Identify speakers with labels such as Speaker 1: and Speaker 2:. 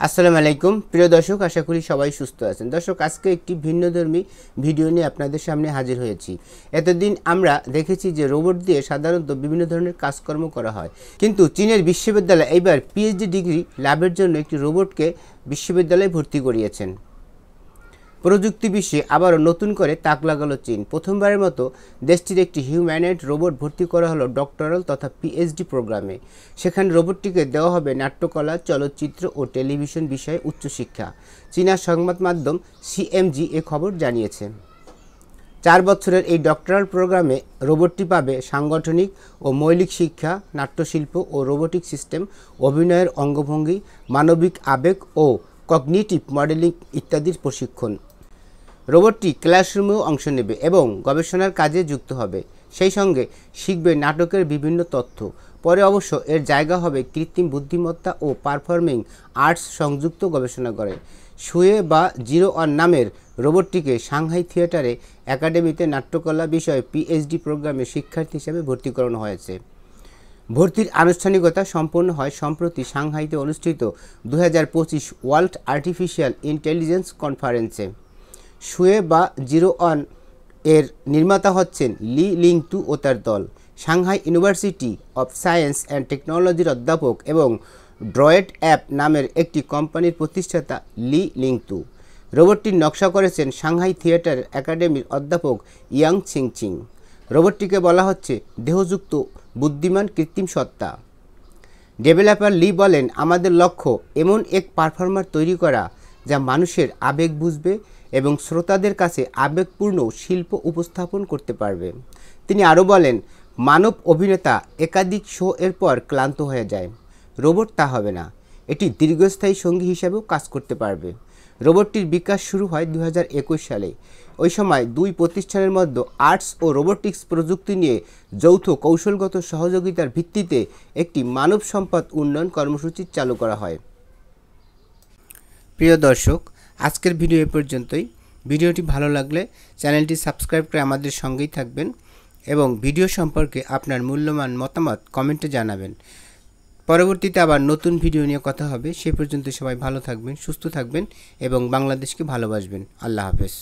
Speaker 1: আসসালামু আলাইকুম প্রিয় দর্শক, আশা করি সবাই সুস্থ আছেন। দর্শক, আজকে একটি ভিন্নধর্মী ভিডিও নিয়ে আপনাদের সামনে হাজির হয়েছি। এতদিন আমরা দেখেছি যে রোবট দিয়ে সাধারণত বিভিন্ন ধরনের কাজকর্ম করা হয়, কিন্তু চীনের বিশ্ববিদ্যালয় এইবার পিএইচডি ডিগ্রি লাভের জন্য একটি রোবটকে বিশ্ববিদ্যালয়ে ভর্তি করিয়েছেন। প্রযুক্তি বিশ্বে আবারও নতুন করে তাক লাগালো চীন। প্রথমবারের মতো দেশটির একটি হিউম্যানয়েড রোবট ভর্তি করা হলো ডক্টরাল তথা পিএইচডি প্রোগ্রামে। সেখানে রোবটটিকে দেওয়া হবে নাট্যকলা, চলচ্চিত্র ও টেলিভিশন বিষয়ে উচ্চশিক্ষা। চীনা সংবাদ মাধ্যম সিএমজি এ খবর জানিয়েছে। 4 বছরের এই ডক্টরাল প্রোগ্রামে রোবটটি পাবে সাংগঠনিক ও মৌলিক শিক্ষা, নাট্যশিল্প ও রোবোটিক সিস্টেম, অভিনয়ের অঙ্গভঙ্গি, মানবিক আবেগ ও কগনিটিভ মডেলিং ইত্যাদির প্রশিক্ষণ। রোবটটি ক্লাসরুমেও অংশ নেবে এবং গবেষণার কাজে যুক্ত হবে, সেই সঙ্গে শিখবে নাটকের বিভিন্ন তথ্য। পরে অবশ্য এর জায়গা হবে কৃত্রিম বুদ্ধিমত্তা ও পারফর্মিং আর্টস সংযুক্ত গবেষণাগারে। শুয়ে বা 01 নামের রোবটটিকে সাংহাই থিয়েটারে একাডেমিতে নাট্যকলা বিষয়ে পিএইচডি প্রোগ্রামে শিক্ষার্থী হিসেবে ভর্তি করানো হয়েছে। ভর্তির আনুষ্ঠানিকতা সম্পন্ন হয় সম্প্রতি সাংহাইতে অনুষ্ঠিত 2025 ওয়ার্ল্ড আর্টিফিশিয়াল ইন্টেলিজেন্স কনফারেন্সে। শুয়ে বা 01 এর নির্মাতা হচ্ছেন লি লিংটু ও তার দল। Shanghai university of science and টেকনোলজির অধ্যাপক এবং ড্রয়েড অ্যাপ নামের একটি কোম্পানির প্রতিষ্ঠাতা লি লিংটু। রোবটটির নকশা করেছেন সাংহাই থিয়েটার একাডেমির অধ্যাপক ইয়াং ছিংচিং। রোবটটিকে বলা হচ্ছে দেহযুক্ত বুদ্ধিমান কৃত্রিম সত্তা। ডেভেলপার লি বলেন, আমাদের লক্ষ্য এমন এক পারফর্মার তৈরি করা যা মানুষের আবেগ বুঝবে এবং শ্রোতাদের কাছে আবেগপূর্ণ শিল্প উপস্থাপন করতে পারবে। তিনি আরও বলেন, মানব অভিনেতা একাধিক শো এর পর ক্লান্ত হয়ে যায়, রোবট তা হবে না, এটি দীর্ঘস্থায়ী সঙ্গী হিসাবেও কাজ করতে পারবে। রোবটটির বিকাশ শুরু হয় 2021 সালে। ওই সময় দুই প্রতিষ্ঠানের মধ্যে আর্টস ও রোবোটিক্স প্রযুক্তি নিয়ে যৌথ কৌশলগত সহযোগিতার ভিত্তিতে একটি মানব সম্পদ উন্নয়ন কর্মসূচি চালু করা হয়। প্রিয় দর্শক, আজকের ভিডিও এ পর্যন্তই। ভিডিওটি ভালো লাগলে চ্যানেলটি সাবস্ক্রাইব করে আমাদের সঙ্গেই থাকবেন এবং ভিডিও সম্পর্কে আপনার মূল্যবান মতামত কমেন্টে জানাবেন। পরবর্তীতে আবার নতুন ভিডিও নিয়ে কথা হবে। সে পর্যন্ত সবাই ভালো থাকবেন, সুস্থ থাকবেন এবং বাংলাদেশকে ভালোবাসবেন। আল্লাহ হাফেজ।